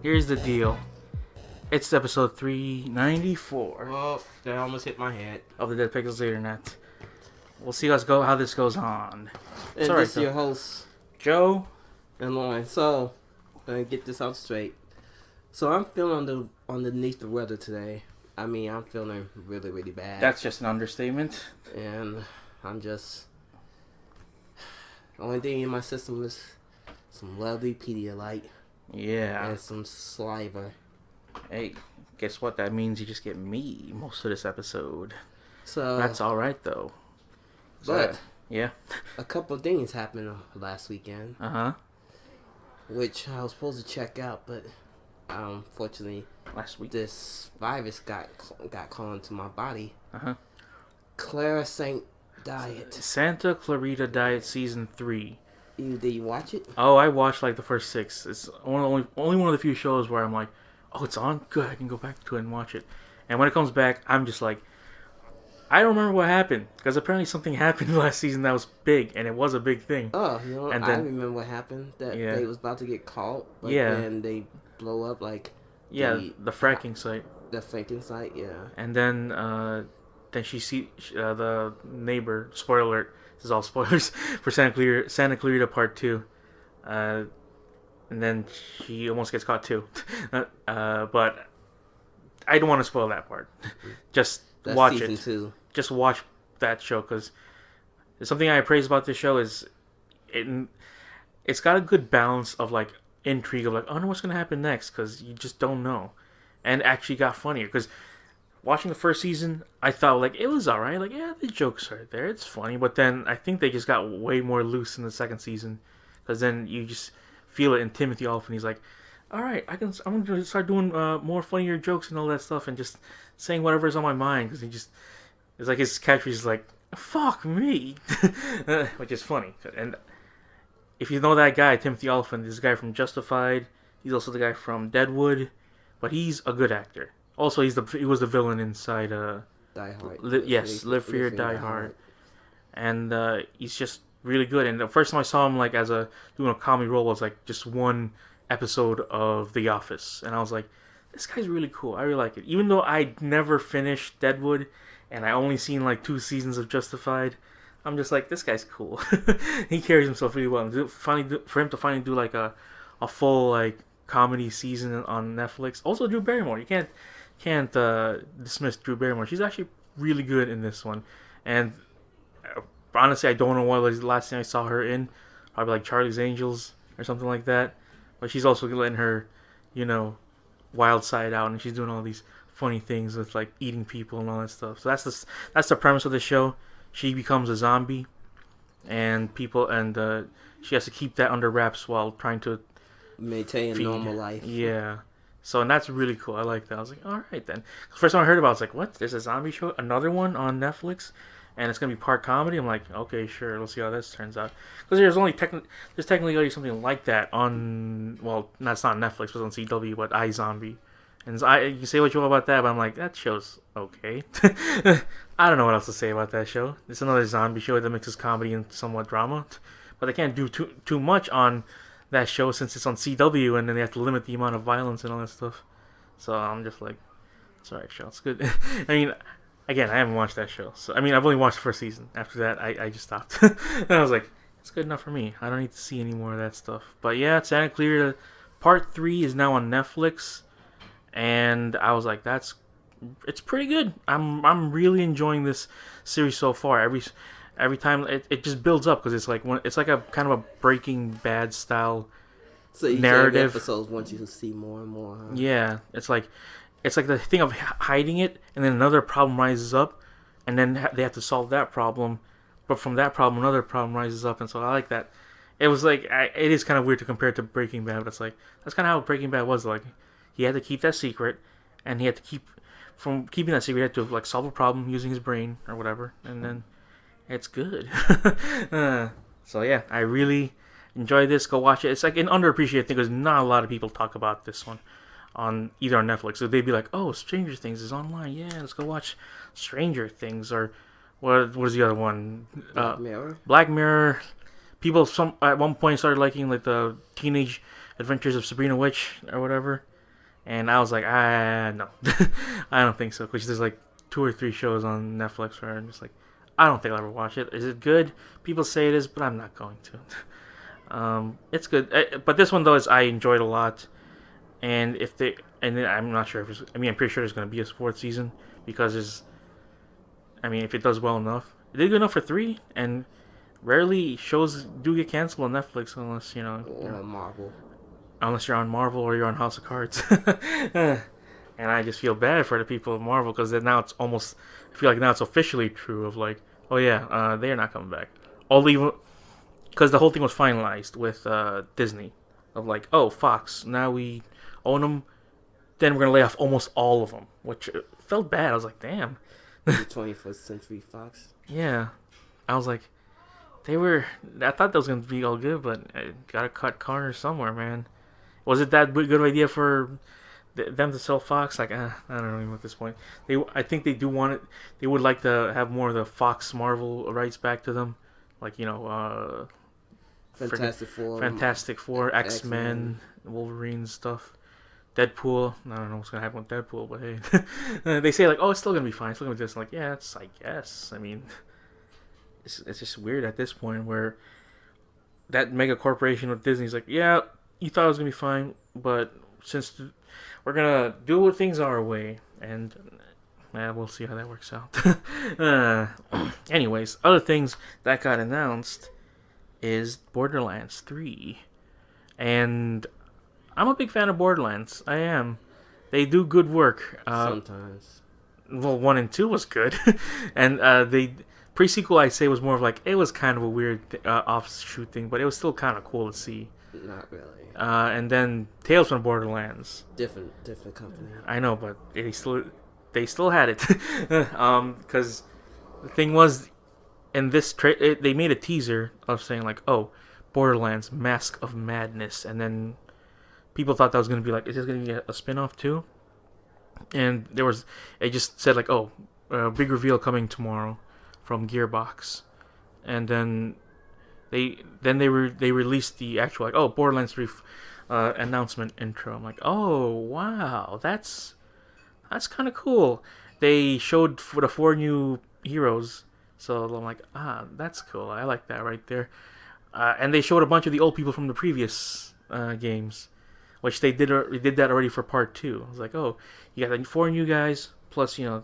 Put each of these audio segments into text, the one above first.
here's the deal. It's episode 394 Oh, that almost hit my head. of the Dead Pixels Internet. We'll see how this goes on. And Sorry, this is your host, Joe. and Lauren. So, let me get this out straight. So, I'm feeling underneath the weather today. I mean, I'm feeling really, really bad. That's just an understatement. And I'm just... The only thing in my system is some lovely Pedialyte Yeah. and some saliva. Hey, guess what? That means you just get me most of this episode. So, That's alright, though. but Yeah. a couple of things happened last weekend, Uh-huh. which I was supposed to check out, but unfortunately, Last week. this virus got caught into my body. Uh-huh. Clara Saint Diet. Santa Clarita Diet Season 3. Did you watch it? Oh, I watched like the first 6. It's only one of the few shows where I'm like, oh, it's on? Good, I can go back to it and watch it. And when it comes back, I'm just like, I don't remember what happened. Because apparently something happened last season that was big, and it was a big thing. Oh, you know, And I then- remember what happened. That Yeah. they was about to get caught, but Yeah. then they blow up like Yeah, the fracking site. the faking site. Yeah. And then she see the neighbor. Spoiler alert! This is all spoilers for Santa Clarita Part 2. And then she almost gets caught too. But I don't want to spoil that part. Just That's watch season it. 2. Just watch that show, because something I appraise about this show is it's got a good balance of like intrigue of like, I don't know what's gonna happen next, because you just don't know, and actually got funnier. Because watching the first season, I thought like it was alright, like yeah, the jokes are there, it's funny, but then I think they just got way more loose in the second season, because then you just feel it in Timothy Olyphant. He's like, all right, I'm gonna start doing more funnier jokes and all that stuff, and just saying whatever's on my mind, because it's like his catchphrase is like, fuck me, which is funny. And if you know that guy, Timothy Olyphant, this guy from Justified, he's also the guy from Deadwood, but he's a good actor. Also, he was the villain inside Die Hard. Live Free, Die Hard, and he's just really good. And the first time I saw him like doing a comedy role was like just one episode of The Office, and I was like, this guy's really cool. I really like it. Even though I never finished Deadwood, and I only seen like 2 seasons of Justified, I'm just like, this guy's cool. He carries himself really well. And for him to finally do like a full like comedy season on Netflix. Also, Drew Barrymore. You can't dismiss Drew Barrymore. She's actually really good in this one. And honestly, I don't know what was the last thing I saw her in. Probably like Charlie's Angels or something like that. But she's also letting her, wild side out, and she's doing all these funny things with like eating people and all that stuff. So that's the premise of the show. She becomes a zombie, and she has to keep that under wraps while trying to maintain a normal life. Yeah. So, and that's really cool. I like that. I was like, all right then. First time I heard about it, I was like, what? There's a zombie show? Another one on Netflix? And it's going to be part comedy? I'm like, okay, sure. Let's see how this turns out. Because there's technically already something like that on, well, that's not Netflix, but on CW, but iZombie. And you can say what you want about that, but I'm like, that show's okay. I don't know what else to say about that show. It's another zombie show that mixes comedy and somewhat drama. But they can't do too much on that show since it's on CW, and then they have to limit the amount of violence and all that stuff. So I'm just like, it's alright show. It's good. I mean, again, I haven't watched that show. So I mean, I've only watched the first season. After that, I just stopped. And I was like, it's good enough for me. I don't need to see any more of that stuff. But yeah, Santa Clarita Part 3 is now on Netflix. And I was like, it's pretty good. I'm really enjoying this series so far. Every time it just builds up, because it's like a kind of a Breaking Bad style So each narrative. episodes want you to see more and more. Huh? Yeah, it's like the thing of hiding it, and then another problem rises up, and then they have to solve that problem. But from that problem, another problem rises up, and so I like that. It was like it is kind of weird to compare it to Breaking Bad, but it's like that's kind of how Breaking Bad was. Like he had to keep that secret, and he had to from keeping that secret, he had to like solve a problem using his brain or whatever, and then it's good. So yeah, I really enjoy this. Go watch it. It's like an underappreciated thing, because not a lot of people talk about this one on Netflix. So they'd be like, "Oh, Stranger Things is online. Yeah, let's go watch Stranger Things." Or what is the other one? Black Mirror. Black Mirror. People at one point started liking like the Teenage Adventures of Sabrina Witch or whatever. And I was like, no, I don't think so. Because there's like 2 or 3 shows on Netflix where I'm just like, I don't think I'll ever watch it. Is it good? People say it is, but I'm not going to. It's good, but this one though is I enjoyed a lot. And I'm not sure if I'm pretty sure there's going to be a 4th season because if it does well enough, it did good enough for 3, and rarely shows do get canceled on Netflix unless Or Marvel. unless you're on Marvel or you're on House of Cards. And I just feel bad for the people of Marvel because now it's almost, I feel like now it's officially true of like, oh yeah, they're not coming back. Even because the whole thing was finalized with Disney of like, oh, Fox, now we own them, then we're gonna lay off almost all of them, which felt bad. I was like, damn. The 21st Century Fox. Yeah, I was like, I thought that was gonna be all good, but I gotta cut corners somewhere, man. Was it that good of idea for them to sell Fox? Like, I don't know at this point. I think they do want it. They would like to have more of the Fox Marvel rights back to them, like Fantastic Four, X-Men, Wolverine stuff, Deadpool. I don't know what's gonna happen with Deadpool, but hey, they say like, oh, it's still gonna be fine. It's still gonna be this. Like, yeah, I guess. It's just weird at this point where that mega corporation with Disney's like, yeah, you thought it was gonna be fine, but since we're gonna do things our way, and we'll see how that works out. Anyways, other things that got announced is Borderlands 3, and I'm a big fan of Borderlands. I am. They do good work. Sometimes. Well, 1 and 2 was good, and they pre-sequel I'd say was more of like, it was kind of a weird offshoot thing, but it was still kind of cool to see. Not really. And then Tales from Borderlands. Different company. I know, but they still had it. Because the thing was, in this they made a teaser of saying like, oh, Borderlands Mask of Madness, and then people thought that was gonna be like, is this gonna be a spin-off too? And it just said like, oh, big reveal coming tomorrow from Gearbox, and then they released the actual like, oh, Borderlands 3 announcement intro. I'm like, oh wow, that's kind of cool. They showed for the 4 new heroes, so I'm like, that's cool. I like that right there. And they showed a bunch of the old people from the previous games, which they did that already for part 2. I was like, oh, you got the 4 new guys plus the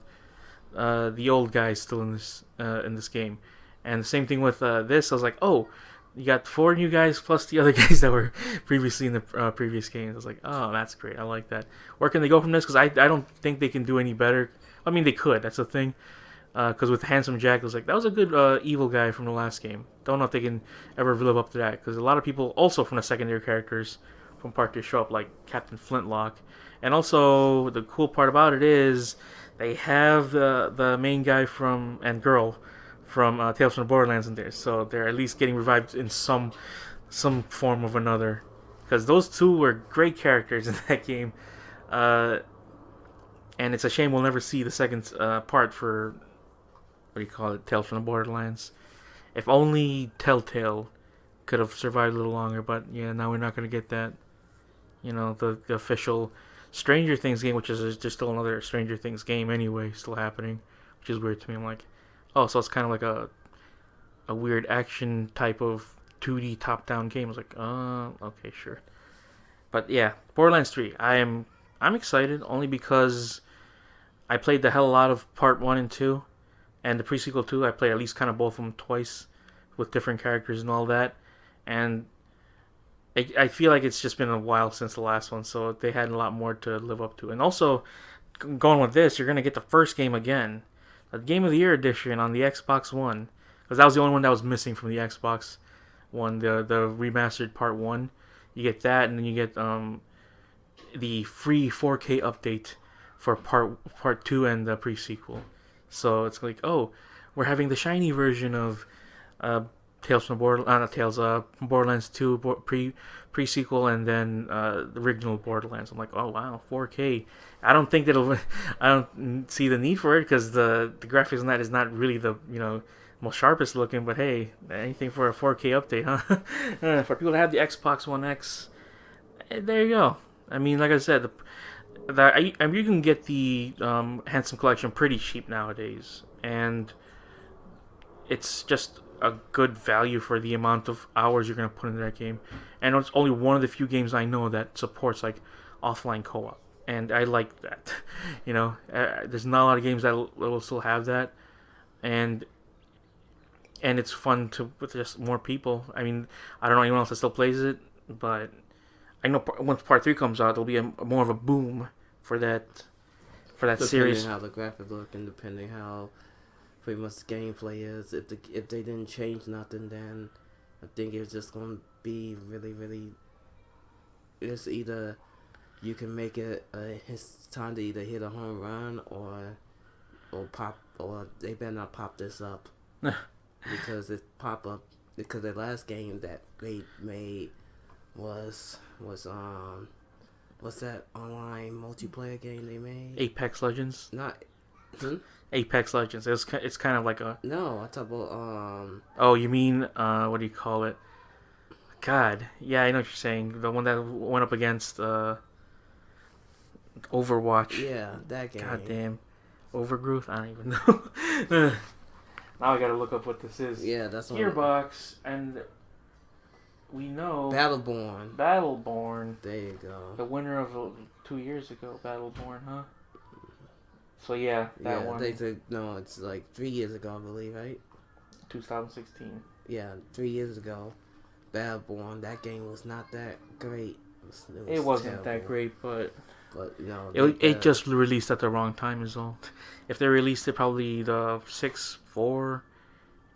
old guys still in this game. And the same thing with this. I was like, oh, you got 4 new guys plus the other guys that were previously in the previous games. I was like, oh, that's great. I like that. Where can they go from this? Because I don't think they can do any better. I mean, they could. That's the thing. Because with Handsome Jack, it was like, that was a good evil guy from the last game. Don't know if they can ever live up to that. Because a lot of people also from the secondary characters from part 2 show up, like Captain Flintlock. And also, the cool part about it is they have the main guy and girl from Tales from the Borderlands in there, so they're at least getting revived in some form of another, because those 2 were great characters in that game, and it's a shame we'll never see the second part for, what do you call it, Tales from the Borderlands. If only Telltale could have survived a little longer, but yeah, now we're not going to get that. The official Stranger Things game, which is just still another Stranger Things game anyway, still happening, which is weird to me. I'm like, oh, so it's kind of like a weird action type of 2D top-down game. I was like, okay, sure. But yeah, Borderlands 3. I'm excited only because I played the hell out of part 1 and 2, and the pre-sequel 2. I played at least kind of both of them twice with different characters and all that, and I feel like it's just been a while since the last one, so they had a lot more to live up to. And also, going with this, you're going to get the first game again. A Game of the Year edition on the Xbox One, because that was the only one that was missing from the Xbox One, the remastered part 1. You get that, and then you get the free 4K update for part 2 and the pre-sequel. So it's like, oh, we're having the shiny version of Tales from Borderlands 2 pre-sequel, and then the original Borderlands. I'm like, oh wow, 4K. I don't see the need for it, because the graphics on that is not really the most sharpest looking. But hey, anything for a 4K update, huh? For people that have the Xbox One X, there you go. I mean, like I said, I mean, you can get the Handsome Collection pretty cheap nowadays, and it's just a good value for the amount of hours you're gonna put into that game. And it's only one of the few games I know that supports like offline co-op, and I like that. There's not a lot of games that will still have that, and it's fun to with just more people. I mean, I don't know anyone else that still plays it, but I know once Part 3 comes out, there'll be more of a boom for that series. Depending how the graphics look and depending how pretty much the gameplay is. If they didn't change nothing, then I think it's just gonna be really, really. It's either you can make it. It's time to either hit a home run or pop, or they better not pop this up because it pop up because the last game that they made was what's that online multiplayer game they made? Apex Legends. Not. Hmm? Apex Legends. It's kind of like a. No, I talk about Oh, you mean what do you call it? God, yeah, I know what you're saying. The one that went up against Overwatch. yeah, that game. God damn, Overgrowth. I don't even know. Now I gotta look up what this is. Yeah, that's one. Gearbox, and we know Battleborn. Battleborn. There you go. The winner of 2 years ago, Battleborn, huh? So yeah, that one. They said no. It's like 3 years ago, I believe, right? 2016. Yeah, 3 years ago. Battleborn. That game was not that great. It wasn't terrible. that great, but no, it just released at the wrong time is all. If they released it probably the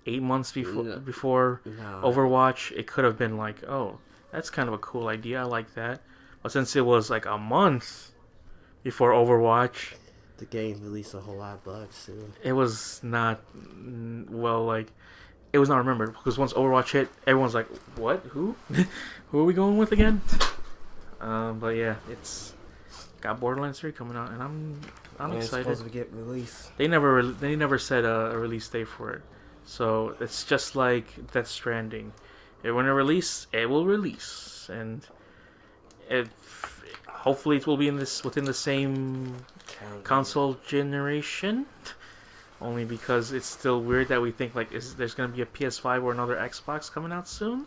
8 months before no. Overwatch, it could have been like, oh, that's kind of a cool idea. I like that. But since it was like a month before Overwatch, the game released a whole lot of bugs too. it was not it was not remembered because once Overwatch hit, everyone's like, what? Who? Who are we going with again? But yeah, it's got Borderlands 3 coming out, and I'm excited. It's supposed to get released. They never said a release date for it, so it's just like Death Stranding. When it release, it will release, and hopefully it will be within the same console generation. Only because it's still weird that we think like there's gonna be a PS5 or another Xbox coming out soon.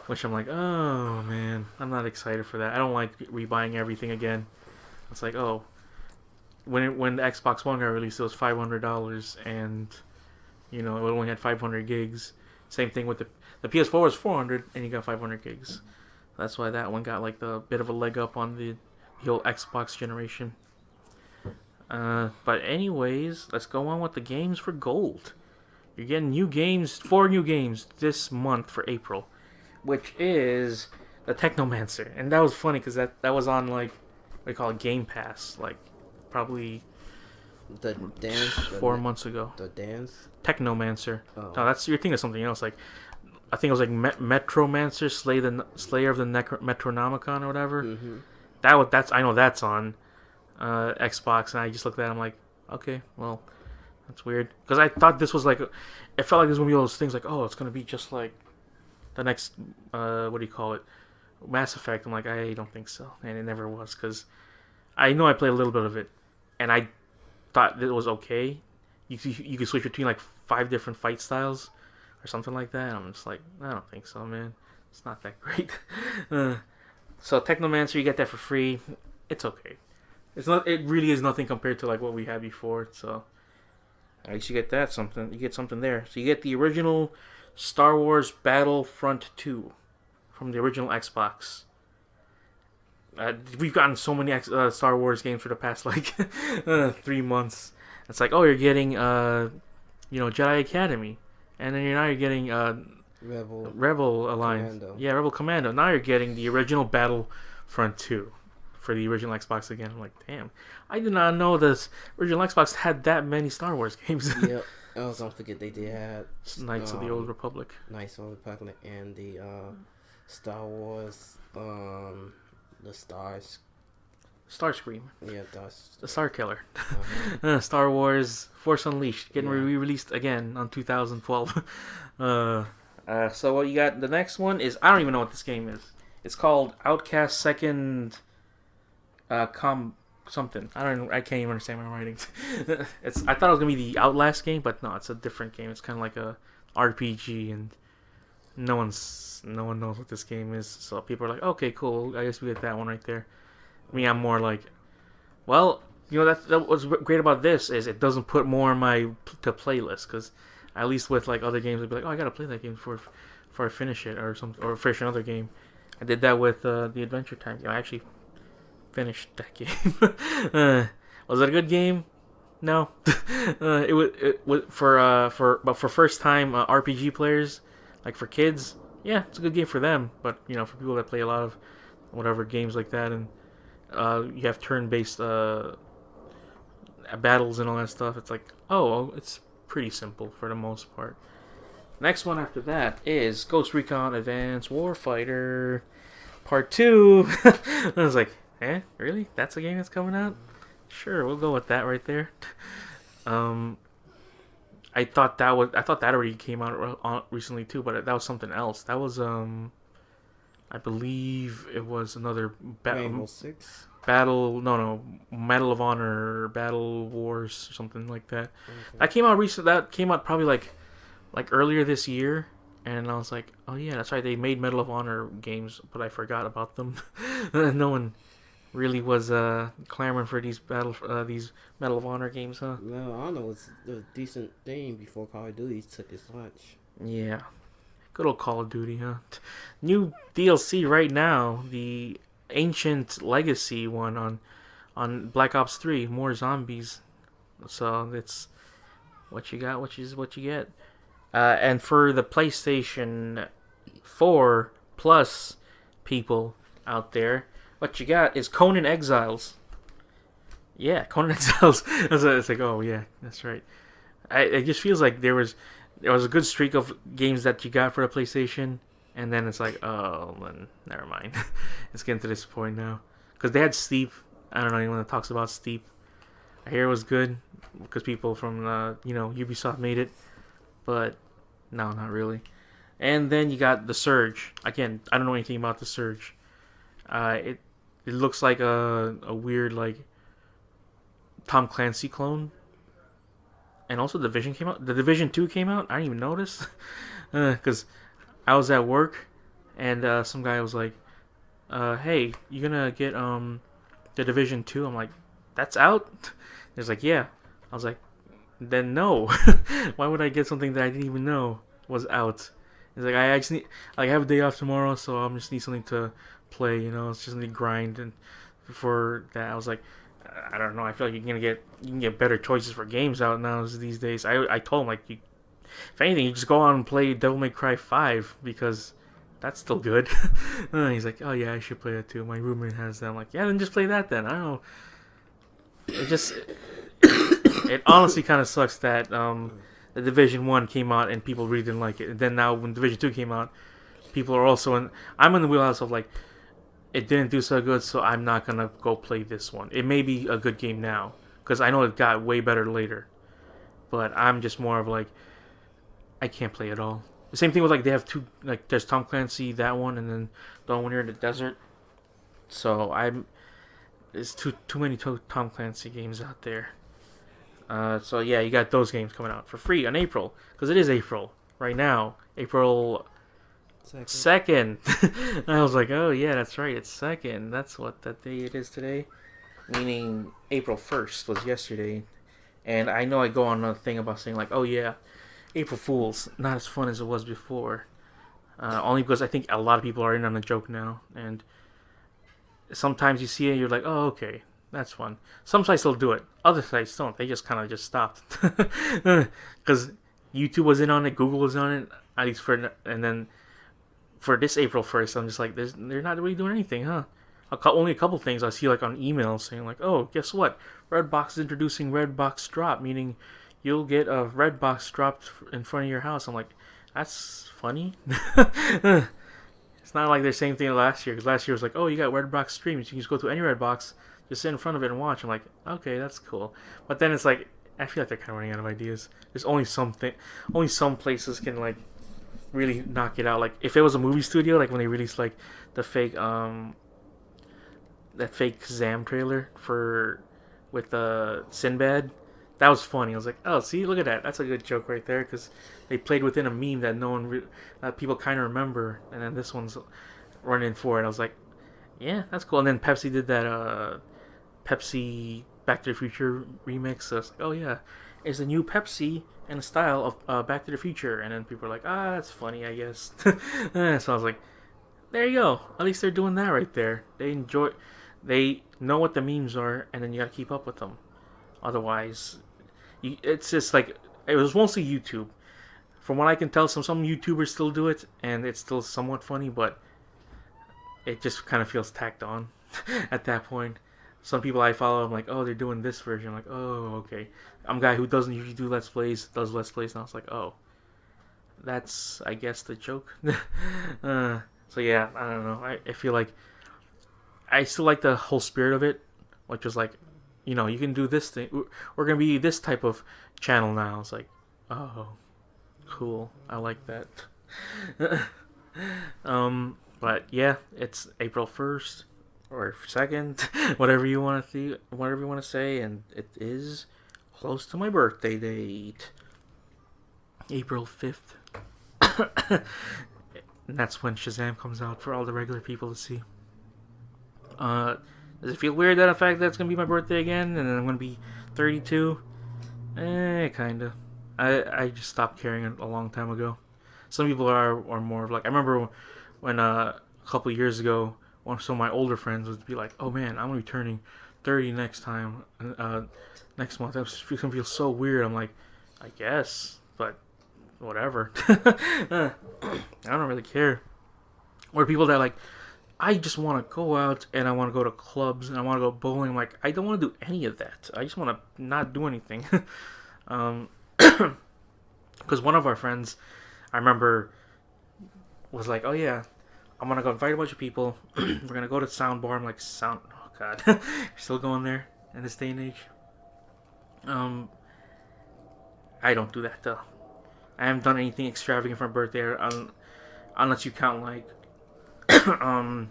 Which I'm like, oh man, I'm not excited for that. I don't like rebuying everything again. It's like, oh, when the Xbox One got released, it was $500, and it only had 500 gigs. Same thing with the PS4 was 400, and you got 500 gigs. That's why that one got like the bit of a leg up on the whole Xbox generation. But anyways, let's go on with the games for gold. You're getting 4 new games this month for April, which is the Technomancer. And that was funny because that was on like, what do you call it, Game Pass, like probably the dance 4 months ago. The dance Technomancer. Oh. No, you're thinking of something else. Like I think it was like Metromancer, Slayer of the Metronomicon or whatever. Mm-hmm. I know that's on Xbox, and I just looked at it, I'm like, okay, well, that's weird. Because I thought this was like, it felt like this was going to be one of those things like, oh, it's going to be just like the next, what do you call it, Mass Effect. I'm like, I don't think so. And it never was, because I know I played a little bit of it, and I thought it was okay. You could switch between like 5 different fight styles, or something like that. I'm just like, I don't think so, man. It's not that great. So Technomancer, you get that for free. It's okay. It really is nothing compared to like what we had before. So at least you get that something. You get something there. So you get the original Star Wars Battlefront 2 from the original Xbox. We've gotten so many Star Wars games for the past like 3 months. It's like, oh, you're getting Jedi Academy, and then you're getting Rebel Alliance. Commando. Yeah, Rebel Commando. Now you're getting the original Battlefront 2 for the original Xbox again. I'm like, damn, I did not know this original Xbox had that many Star Wars games. Yep. Also, don't forget they did have Knights of the Old Republic. Knights of the Old Republic and the Star Wars, the Starscream. Yeah, The Star Killer. Uh-huh. Star Wars Force Unleashed getting re-released again on 2012. So what you got? The next one is, I don't even know what this game is. It's called Outcast Second Com something. I can't even understand my writing. I thought it was gonna be the Outlast game, but no, it's a different game. It's kind of like a RPG, and no one knows what this game is. So people are like, okay, cool. I guess we get that one right there. Me, I'm more like, well, that what's great about this is it doesn't put more on my to playlist, because at least with like other games, I'd be like, oh, I gotta play that game before I finish it or something, or finish another game. I did that with the Adventure Time game. I actually finished that game. Was it a good game? No. It was for first time RPG players, like for kids. Yeah, it's a good game for them. But for people that play a lot of whatever games like that, and you have turn based battles and all that stuff. It's like, oh, it's pretty simple for the most part. Next one after that is Ghost Recon Advanced Warfighter Part 2. I was like, really? That's a game that's coming out? Sure, we'll go with that right there. I thought that already came out recently too, but that was something else. That was I believe it was another Rainbow Six. No, Medal of Honor, Battle Wars, or something like that. Okay. That came out recent. That came out probably like earlier this year, and I was like, oh yeah, that's right. They made Medal of Honor games, but I forgot about them. No one really was clamoring for these Medal of Honor games, huh? No, Honor was a decent thing before Call of Duty took its lunch. Yeah, good old Call of Duty, huh? New DLC right now, the Ancient Legacy one on Black Ops 3, more zombies. So it's what you got, which is what you get. And for the PlayStation 4 Plus people out there, what you got is Conan Exiles. Yeah, Conan Exiles. It's like, oh yeah, that's right. It just feels like there was a good streak of games that you got for the PlayStation, and then it's like, oh, then never mind. It's getting to this point now, because they had Steep. I don't know anyone that talks about Steep. I hear it was good because people from Ubisoft made it, but no, not really. And then you got the Surge. Again, I don't know anything about the Surge. It looks like a weird like Tom Clancy clone. And also Division came out. The Division 2 came out. I didn't even notice because I was at work, and some guy was like, "Hey, you gonna get the Division 2?" I'm like, "That's out." He's like, "Yeah." I was like, "Then no. Why would I get something that I didn't even know was out?" He's like, "I actually I have a day off tomorrow, so I just need something to play. It's just need to grind." And for that, I was like, I don't know. I feel like you can get better choices for games out now these days. I told him, like, if anything, you just go on and play Devil May Cry 5 because that's still good. He's like, oh yeah, I should play that too. My roommate has that. I'm like, yeah, then just play that then. I don't know. It honestly kind of sucks that the Division 1 came out and people really didn't like it. And then now when Division 2 came out, people are also I'm in the wheelhouse of like, it didn't do so good, so I'm not gonna go play this one. It may be a good game now, because I know it got way better later. But I'm just more of like, I can't play it all. The same thing with like, they have two, like there's Tom Clancy, that one, and then the one when you're in the desert. So there's too many Tom Clancy games out there. So yeah, you got those games coming out for free in April, because it is April right now. April 2nd. I was like, oh yeah, that's right, it's 2nd. That's what that day it is today. Meaning April 1st was yesterday. And I know I go on a thing about saying like, oh yeah, April Fools, not as fun as it was before. Only because I think a lot of people are in on the joke now. And sometimes you see it, you're like, oh okay, that's fun. Some sites will do it. Other sites don't. They just kind of just stopped. Because YouTube was in on it, Google was on it, at least and then for this April 1st, I'm just like, they're not really doing anything, huh? Only a couple things I see like on emails saying like, oh, guess what? Redbox is introducing Redbox Drop, meaning you'll get a Redbox dropped in front of your house. I'm like, that's funny. It's not like the same thing last year, because last year was like, oh, you got Redbox streams. You can just go to any Redbox, just sit in front of it and watch. I'm like, okay, that's cool. But then it's like, I feel like they're kind of running out of ideas. There's only some places can like really knock it out. Like if it was a movie studio, like when they released like the fake that fake Zam trailer for with Sinbad. That was funny. I was like, oh, see, look at that. That's a good joke right there because they played within a meme that that people kind of remember, and then this one's running for it. I was like, yeah, that's cool. And then Pepsi did that Pepsi Back to the Future remix. So it's like, oh yeah, it's a new Pepsi in the style of Back to the Future. And then people are like, ah, that's funny, I guess. So I was like, there you go. At least they're doing that right there. They know what the memes are, and then you got to keep up with them. Otherwise, it's just like it was mostly YouTube. From what I can tell, some YouTubers still do it, and it's still somewhat funny, but it just kind of feels tacked on at that point. Some people I follow, I'm like, oh, they're doing this version. I'm like, oh, okay. I'm a guy who doesn't usually do Let's Plays, does Let's Plays, and I was like, oh, that's, I guess, the joke. So yeah, I don't know. I feel like I still like the whole spirit of it, which was like, you can do this thing. We're gonna be this type of channel now. It's like, oh, cool. I like that. But yeah, it's April 1st or 2nd, whatever you want to see, whatever you want to say, and it is close to my birthday date, April 5th. And that's when Shazam comes out for all the regular people to see. Does it feel weird that the fact that it's gonna be my birthday again, and then I'm gonna be 32? Kinda. I just stopped caring a long time ago. Some people are more of like, I remember when a couple years ago, some of my older friends would be like, "Oh man, I'm gonna be turning 30 next next month." It's gonna feel so weird. I'm like, I guess, but whatever. I don't really care. Or people that like, I just want to go out and I want to go to clubs and I want to go bowling. I'm like, I don't want to do any of that. I just want to not do anything. Because one of our friends, I remember, was like, oh yeah, I'm gonna go invite a bunch of people. We're gonna go to Sound Bar. I'm like, oh god, you're still going there in this day and age? I don't do that though. I haven't done anything extravagant for my birthday, unless you count like, when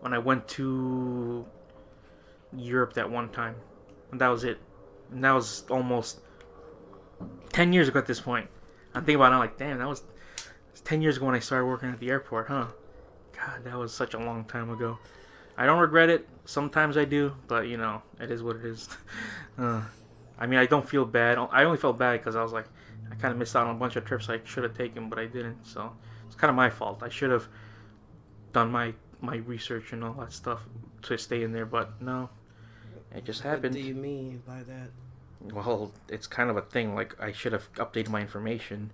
I went to Europe that one time, and that was it. And that was almost 10 years ago at this point. I'm thinking about it, I'm like, damn, that was 10 years ago when I started working at the airport, huh? God, that was such a long time ago. I don't regret it. Sometimes I do, but it is what it is. I mean, I don't feel bad. I only felt bad because I was like, I kind of missed out on a bunch of trips I should have taken, but I didn't. So it's kind of my fault. I should have done my research and all that stuff to stay in there, but no, it just happened. What do you mean by that? Well, it's kind of a thing. Like, I should have updated my information.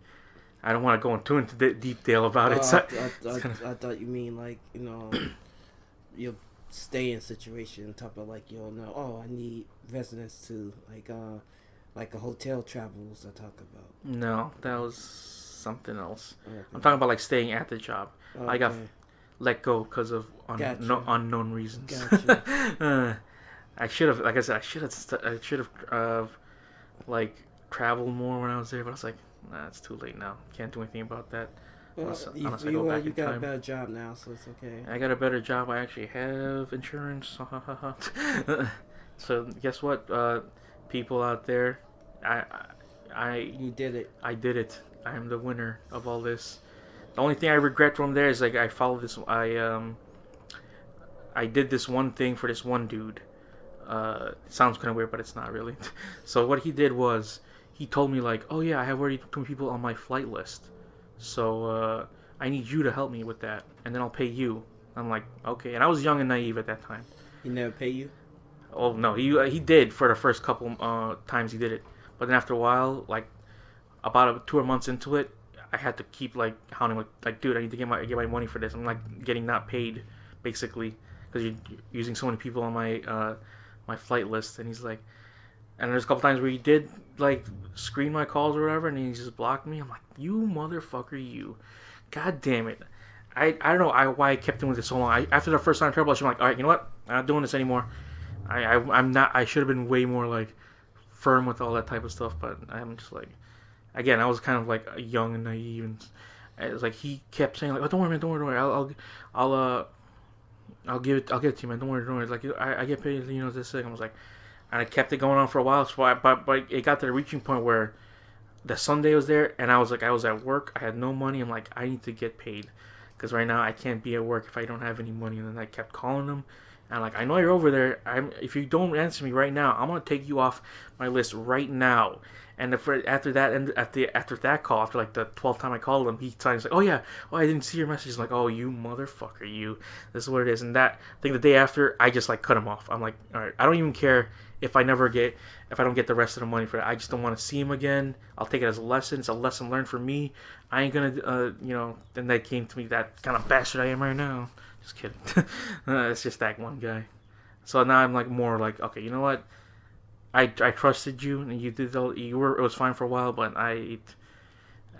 I don't want to go into detail about it. So I thought you mean like, you'll stay in situation, type of like, you'll know, oh, I need residents to like a hotel travels I talk about. No, that was something else. Okay. I'm talking about like staying at the job. Okay. I got let go because of unknown reasons. Gotcha. I should have, like I said, I should have like traveled more when I was there, but I was like, nah, it's too late now. Can't do anything about that. Well, unless I go back in time. You got a better job now, so it's okay. I got a better job. I actually have insurance. So guess what, people out there, you did it. I did it. I am the winner of all this. The only thing I regret from there is like I followed this. I did this one thing for this one dude. It sounds kind of weird, but it's not really. So what he did was he told me like, oh yeah, I have already 2 people on my flight list. So I need you to help me with that, and then I'll pay you. I'm like, okay. And I was young and naive at that time. He never pay you? Oh no, he did for the first couple times he did it, but then after a while, like about 2 months into it, I had to keep like hounding like dude, I need to get my money for this. I'm like getting not paid, basically, because you're using so many people on my my flight list. And he's like, and there's a couple times where he did like screen my calls or whatever, and he just blocked me. I'm like, you motherfucker, you, god damn it. I don't know why I kept him with it so long. After the first time trouble, I'm like, all right, you know what? I'm not doing this anymore. I'm not. I should have been way more like firm with all that type of stuff, but I'm just like, again, I was kind of like young and naive, and it was like he kept saying like, oh, don't worry, man, don't worry. I'll give it to you, man. Don't worry, don't worry. Like I get paid, this thing. I was like, and I kept it going on for a while. So but it got to the reaching point where the Sunday was there, and I was like, I was at work. I had no money. I'm like, I need to get paid, because right now I can't be at work if I don't have any money. And then I kept calling them, and I'm like, I know you're over there. If you don't answer me right now, I'm gonna take you off my list right now. And after that, and after that call, after like the 12th time I called him, he signs like, oh yeah, oh I didn't see your message. He's like, oh you motherfucker, you. This is what it is. And that I think the day after, I just like cut him off. I'm like, all right, I don't even care if I don't get the rest of the money for it. I just don't want to see him again. I'll take it as a lesson. It's a lesson learned for me. I ain't gonna, Then that came to me, that kind of bastard I am right now. Just kidding. It's just that one guy. So now I'm like more like, okay, you know what? I trusted you, and you did it was fine for a while, but I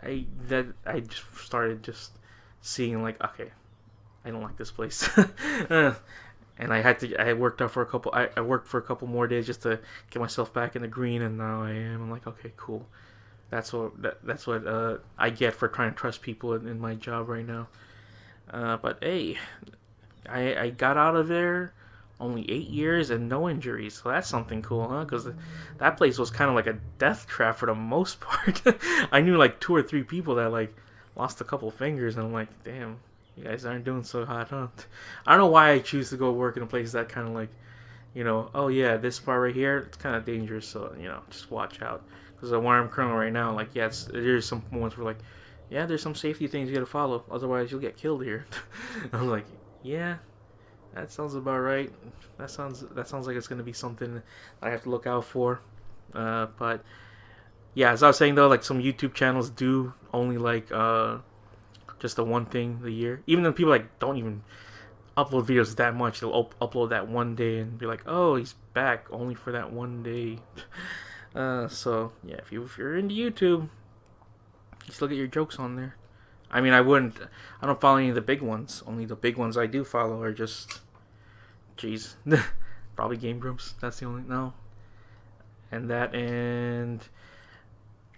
just started just seeing like, okay, I don't like this place. And I worked out for a couple I worked for a couple more days just to get myself back in the green, and now I'm like, okay, cool. That's what I get for trying to trust people in my job right now. But hey, I got out of there only 8 years and no injuries. So that's something cool, huh? Because that place was kind of like a death trap for the most part. I knew like 2 or 3 people that like lost a couple fingers, and I'm like, damn, you guys aren't doing so hot, huh? I don't know why I choose to go work in a place that kind of like, oh yeah, this part right here, it's kind of dangerous, so just watch out. Because where I'm currently right now, like, yeah, there's some moments where like, yeah, there's some safety things you gotta follow, otherwise you'll get killed here. I'm like, yeah, that sounds about right. That sounds like it's gonna be something I have to look out for. But yeah, as I was saying though, like some YouTube channels do only like just the one thing a year. Even though people like don't even upload videos that much, they'll upload that one day and be like, oh, he's back only for that one day. So yeah, if you're into YouTube, you still get your jokes on there. I mean, I don't follow any of the big ones. Only the big ones I do follow are just, jeez, probably Game Grumps. That's the only, no. And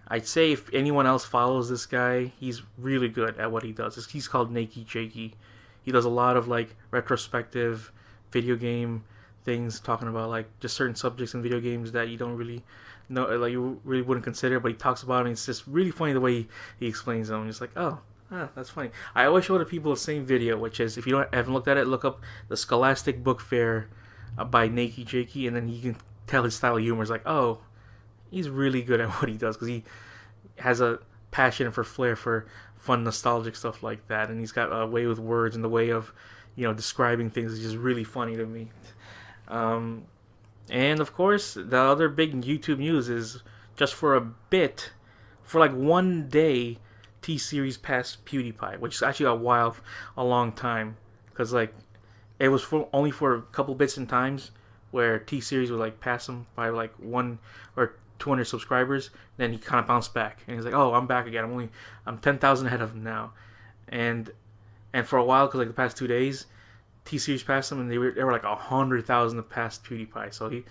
I'd say if anyone else follows this guy, he's really good at what he does. He's called Nakey Jakey. He does a lot of like retrospective video game things, talking about like just certain subjects in video games that you don't really know, like you really wouldn't consider, but he talks about it, and it's just really funny the way he explains them. It's like, oh, that's funny. I always show the people the same video, which is, if you haven't looked at it, look up the Scholastic Book Fair by Nakey Jakey, and then you can tell his style of humor is like, oh, he's really good at what he does, because he has a passion for flair for fun, nostalgic stuff like that, and he's got a way with words and the way of, describing things is just really funny to me. And of course, the other big YouTube news is, just for a bit, for like one day, T-Series passed PewDiePie, which is actually a long time, because like it was only for a couple bits and times where T-Series would like pass him by like 1 or 200 subscribers. Then he kind of bounced back, and he's like, "Oh, I'm back again. I'm 10,000 ahead of him now," and for a while, because like the past 2 days, T-Series passed him, and they were like 100,000 past PewDiePie.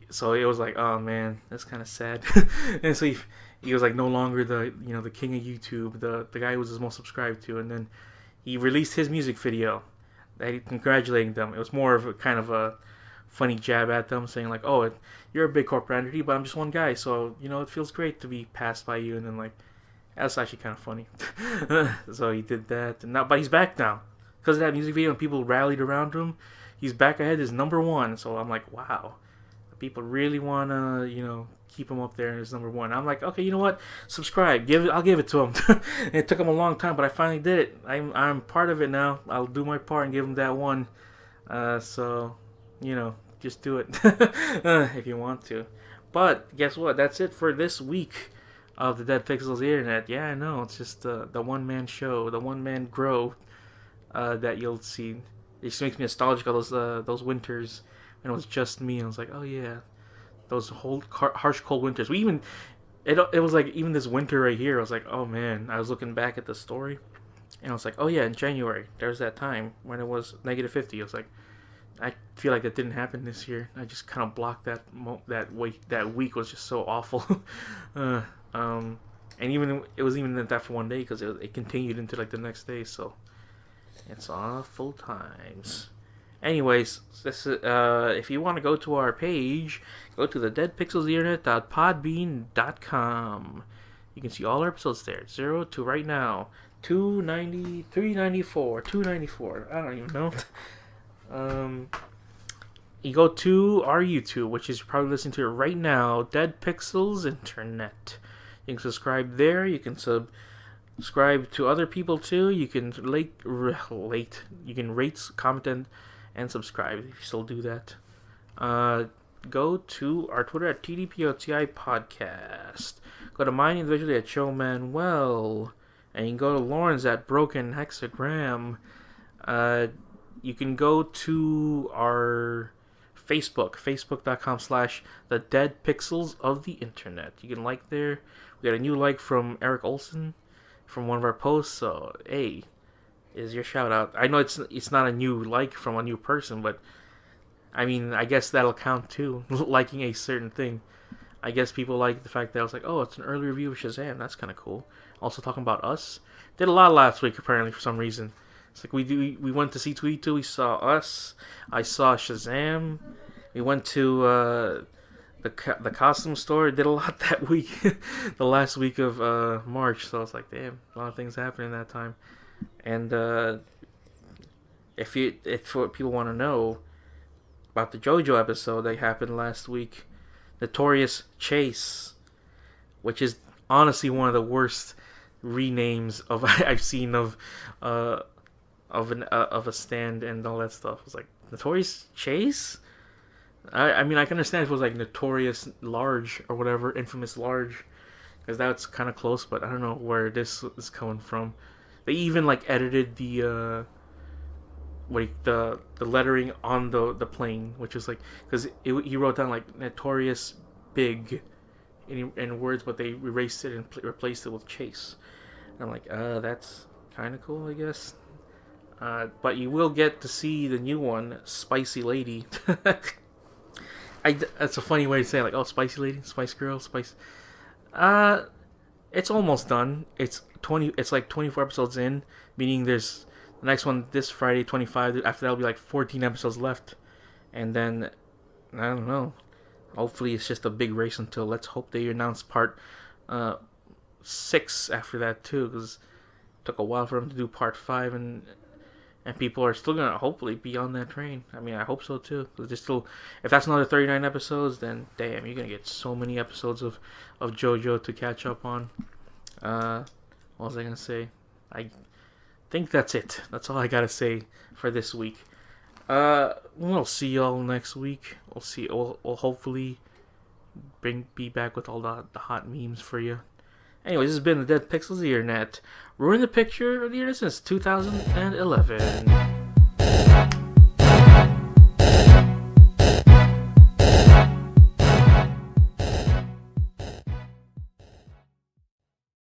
So it was like, oh man, that's kind of sad. And so he was like no longer the the king of YouTube, the guy who was most subscribed to. And then he released his music video, congratulating them. It was more of a kind of a funny jab at them, saying like, oh, you're a big corporate entity, but I'm just one guy, so it feels great to be passed by you. And then like, that's actually kind of funny. So he did that, and but he's back now because of that music video, and people rallied around him. He's back ahead as number 1. So I'm like, wow. People really want to, keep him up there as number 1. I'm like, okay, you know what? Subscribe. I'll give it to him. It took him a long time, but I finally did it. I'm part of it now. I'll do my part and give him that 1. So, just do it if you want to. But guess what? That's it for this week of the Dead Pixels Internet. Yeah, I know. It's just the one-man show, the one-man grow that you'll see. It just makes me nostalgic of those winters. And it was just me. I was like, oh yeah, those harsh cold winters. It was like, even this winter right here, I was like, oh man. I was looking back at the story, and I was like, oh yeah, in January, there's that time when it was -50. I was like, I feel like that didn't happen this year. I just kind of blocked that week was just so awful. And it was even that for one day, because it continued into like the next day. So it's awful times. Anyways, if you want to go to our page, go to the deadpixelsinternet.podbean.com. You can see all our episodes there. 0 to right now. 290, 394, 294. I don't even know. You go to our YouTube, which is probably listening to it right now, Dead Pixels Internet. You can subscribe there. You can subscribe to other people too. You can You can rate, comment, and subscribe if you still do that. Go to our Twitter at TDPOTI Podcast. Go to mine individually at Joe Manuel. And you can go to Lauren's at Broken Hexagram. You can go to our Facebook.com/the Dead Pixels of the Internet. You can like there. We got a new like from Eric Olson from one of our posts. So, hey, is your shout out. I know it's not a new like from a new person, but I mean, I guess that'll count too. Liking a certain thing. I guess people like the fact that I was like, oh, it's an early review of Shazam. That's kind of cool. Also talking about Us. Did a lot last week apparently for some reason. It's like we went to see Tweet 2. We saw Us. I saw Shazam. We went to the costume store. Did a lot that week. The last week of March. So I was like, damn, a lot of things happening that time. And if what people want to know about the JoJo episode that happened last week, Notorious Chase, which is honestly one of the worst renames of I've seen of a stand and all that stuff. It's like Notorious Chase. I mean, I can understand if it was like Notorious Large or whatever, Infamous Large, because that's kind of close. But I don't know where this is coming from. They even like edited the lettering on the plane, which is like, because he wrote down like Notorious Big in words, but they erased it and replaced it with Chase. And I'm like, that's kind of cool, I guess. But you will get to see the new one, Spicy Lady. That's a funny way to say it, like, oh, Spicy Lady, Spice Girl, Spice. It's almost done. It's like 24 episodes in, meaning there's the next one this Friday, 25. After that'll be like 14 episodes left, and then I don't know. Hopefully, it's just a big race until. Let's hope they announce part 6 after that too, because it took a while for them to do part 5, and people are still gonna hopefully be on that train. I mean, I hope so too. Because there's still, if that's another 39 episodes, then damn, you're gonna get so many episodes of JoJo to catch up on. What was I gonna say? I think that's it. That's all I gotta say for this week. We'll see y'all next week. We'll see. We'll hopefully be back with all the hot memes for you. Anyways, this has been the Dead Pixels of the Internet. Ruined the picture of the Internet since 2011.